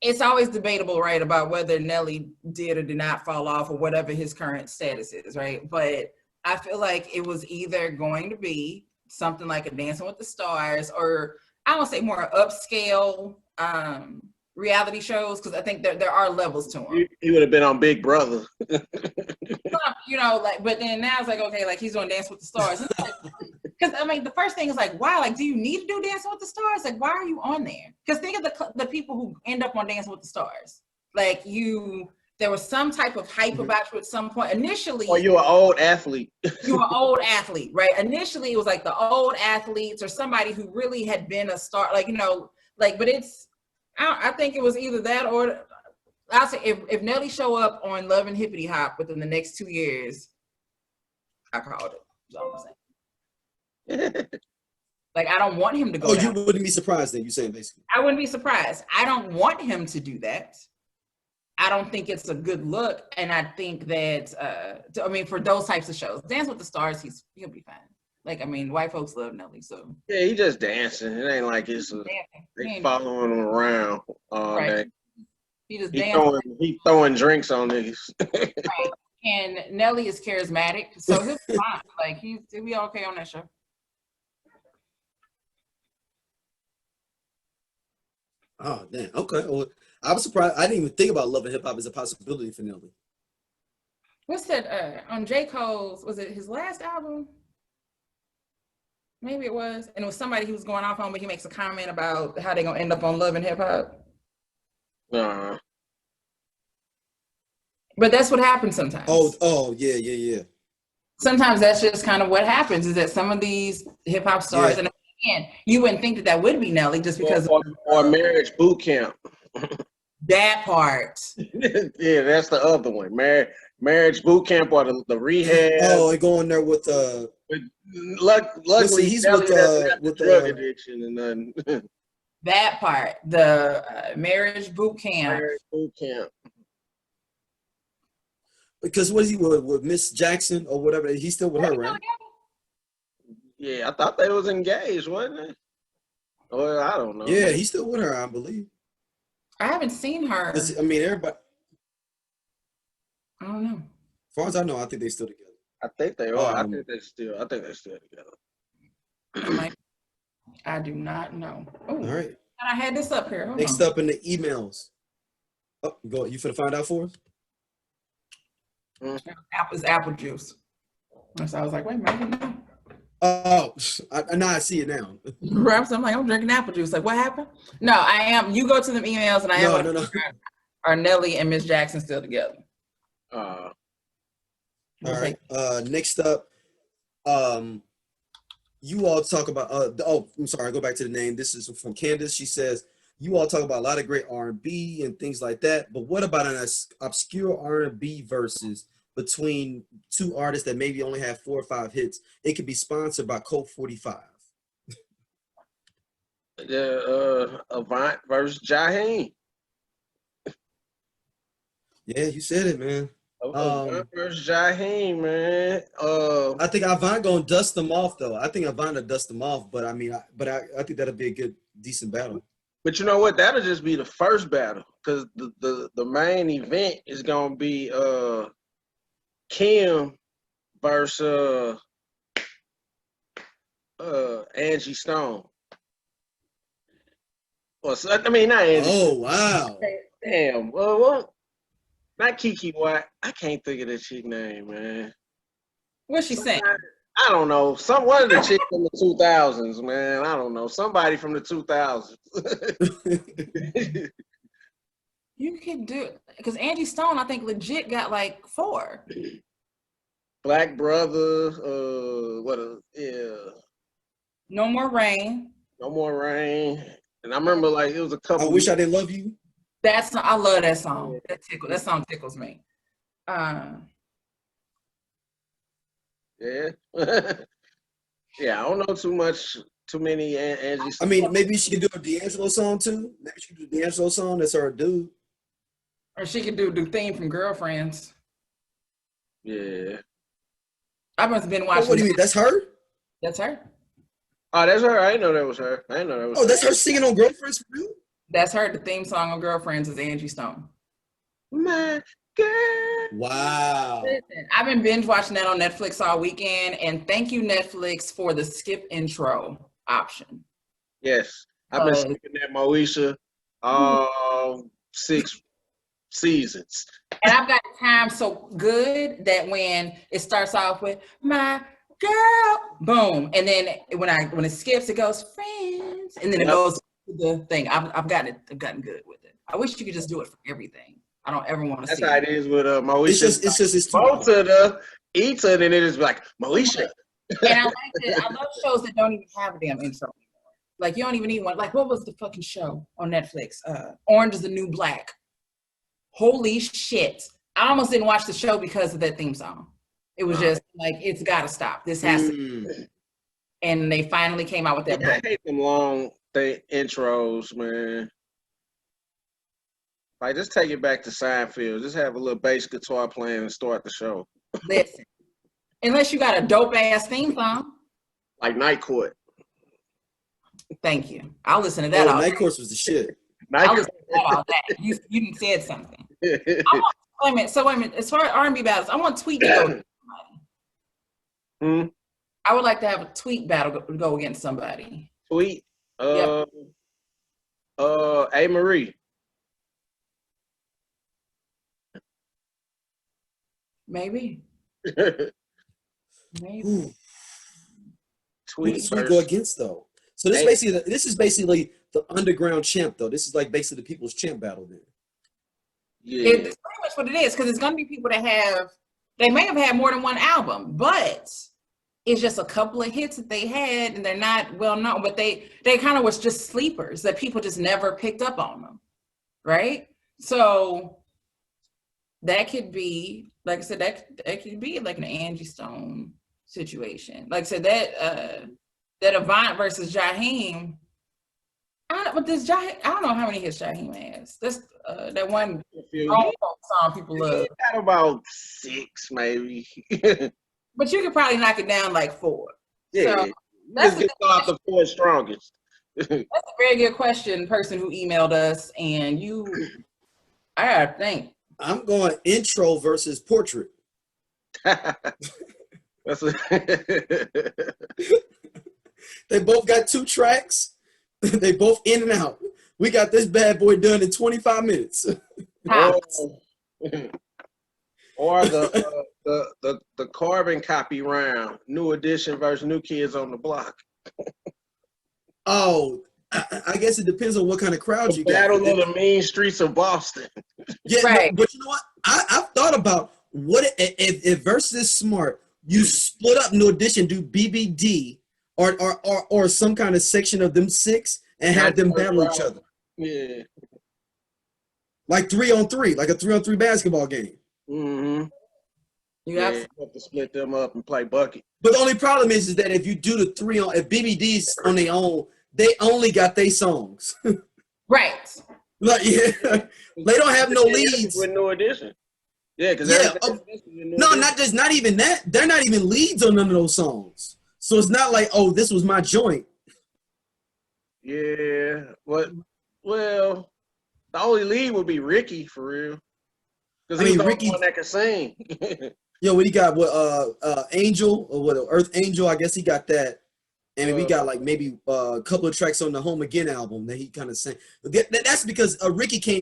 it's always debatable, right, about whether Nelly did or did not fall off or whatever his current status is, right? But I feel like it was either going to be something like a Dancing with the Stars, or I don't say more upscale reality shows, because I think there are levels to them. He would have been on Big Brother. You know, like, but then now it's like, okay, like he's doing Dance with the Stars. Because I mean, the first thing is like, wow, like, do you need to do Dancing with the Stars? Like, why are you on there? Because think of the people who end up on Dancing with the Stars. Like, there was some type of hype about you at some point. Initially, or you're an old athlete. You were an old athlete, right? Initially, it was like the old athletes or somebody who really had been a star, like, you know, like, but I think it was either that, or I'll say if Nelly show up on Love and Hippity Hop within the next 2 years, I called it. That's all I'm saying. Like, I don't want him to go. Oh, you wouldn't be surprised then, you're saying basically. I wouldn't be surprised. I don't want him to do that. I don't think it's a good look. And I think that, I mean, for those types of shows, Dance with the Stars, he'll be fine. Like, I mean, white folks love Nelly, so. Yeah, he just dancing. It ain't like they following him around all day. He just dancing. He throwing drinks on niggas. Right. And Nelly is charismatic, so he'll be fine. Like, he'll be okay on that show. Oh, damn. Okay. Well, I was surprised. I didn't even think about Love and Hip Hop as a possibility for Nelly. What's that? On J. Cole's, was it his last album? Maybe it was. And it was somebody he was going off on, but he makes a comment about how they're going to end up on Love and Hip Hop. But that's what happens sometimes. Oh, yeah. Sometimes that's just kind of what happens, is that some of these hip hop stars, and again, you wouldn't think that would be Nelly just because or Marriage Boot Camp. That part. Yeah, that's the other one. Marriage Boot Camp, or the rehab. Oh, and going there with luckily he's with drug addiction and nothing. That part, the Marriage Boot Camp. Marriage Boot Camp. Because what is he with Miss Jackson or whatever? He's still with her, right? Yeah, I thought they was engaged, wasn't they? Well, I don't know. Yeah, he's still with her, I believe. I haven't seen her. I mean, everybody. I don't know. As far as I know, I think they're still together. I think they are. I think they're still together. I do not know. All right. And I had this up here. Next up in the emails. Oh, go. You finna find out for us? It's apple juice. So I was like, wait a minute. Oh, now I see it now. Right, so I'm like, I'm drinking apple juice. Like, what happened? No, I am. You go to them emails, and I am. No. Are Nelly and Miss Jackson still together? All right. Next up, you all talk about. I'm sorry. I go back to the name. This is from Candace. She says, you all talk about a lot of great R&B and things like that, but what about an obscure R&B versus between two artists that maybe only have 4 or 5 hits? It could be sponsored by Colt 45. Avant versus Jaheim. Yeah, you said it, man. Avant versus Jaheim, man. I think Avant gonna dust them off, though. I think Avant will dust them off, but I mean, I think that'll be a good, decent battle. But you know what? That'll just be the first battle, because the main event is gonna be Kim versus Angie Stone. Or I mean, not Angie. Oh wow! Damn. Well, not Kiki White. I can't think of that chick name, man. What's she saying? I don't know. One of the chicks from the 2000s, man. I don't know. Somebody from the 2000s. You can do it, because Angie Stone, I think, legit got like 4. Black Brother. No More Rain. No More Rain. And I remember, like, it was a couple. I Wish I Didn't Love You. I love that song. That song tickles me. Yeah. Yeah, I don't know too many Angie. I mean, maybe she could do a D'Angelo song too. Maybe she could do a D'Angelo song. That's her dude. Or she could do the theme from Girlfriends. Yeah. I must have been watching. Oh, what do you mean? That's her? That's her. Oh, that's her. I didn't know that was her. Oh, that's her singing on Girlfriends for real? That's her. The theme song of Girlfriends is Angie Stone. My girl. Wow. Listen, I've been binge watching that on Netflix all weekend, and thank you, Netflix, for the skip intro option. Yes, I've been skipping that Moesha 6 seasons. And I've got time so good that when it starts off with my girl, boom, and then when it skips, it goes friends, and then it goes to the thing. I've gotten good with it. I wish you could just do it for everything. I don't ever want to see. That's how it is with Moesha. It's just most of the Eater, and then it is like Moesha. And I love shows that don't even have a damn intro anymore. Like you don't even need one. Like what was the fucking show on Netflix? Orange is the New Black. Holy shit. I almost didn't watch the show because of that theme song. It was just like, it's got to stop. This has to. And they finally came out with that. I hate them long intros, man. Like, just take it back to Seinfeld. Just have a little bass guitar playing and start the show. Listen, unless you got a dope ass theme song. Like Night Court. Thank you. I'll listen to that. Night Court was the shit. I'll listen to that all day. You said something. Wait a minute. As far as R&B battles, I want Tweet to go against somebody. I would like to have a Tweet battle go against somebody. Tweet? A. Marie. Maybe. Tweet Who go against though? So this is basically the underground champ though. This is like basically the people's champ battle then. Yeah. It's pretty much what it is, because it's going to be people that they may have had more than one album, but it's just a couple of hits that they had, and they're not well known, but they kind of was just sleepers that people just never picked up on them, right? So that could be, like I said, that could be like an Angie Stone situation. Like I said, that Avant versus Jaheim. I don't know how many hits Jaheim has. That's that one song people love. Got about 6, maybe. But you could probably knock it down like 4. Yeah, so that's the 4 strongest. That's a very good question, person who emailed us, and I gotta think. I'm going intro versus portrait. They both got 2 tracks. They both in and out. We got this bad boy done in 25 minutes. Or the carbon copy round, New Edition versus New Kids on the Block. Oh, I guess it depends on what kind of crowd you got. Battle of the mean streets of Boston. Yeah, right. No, but you know what? I've thought about what if Verzuz is smart. You split up New Edition, do BBD or some kind of section of them 6 and have them battle each other. Yeah. Like 3-on-3, like a 3-on-3 basketball game. Mm-hmm. You have to split them up and play bucket. But the only problem is that if you do the 3-on, if BBD's on their own, they only got their songs. Right. Like, yeah, they don't have no leads. With New Edition. Yeah, because not even that. They're not even leads on none of those songs. So it's not like, oh, this was my joint. Yeah, well, the only lead would be Ricky for real. Because he's the only one that can sing. Yo, what he got? What Angel or what? Earth Angel? I guess he got that. And we got like maybe a couple of tracks on the Home Again album that he kind of sang. That's because Ricky came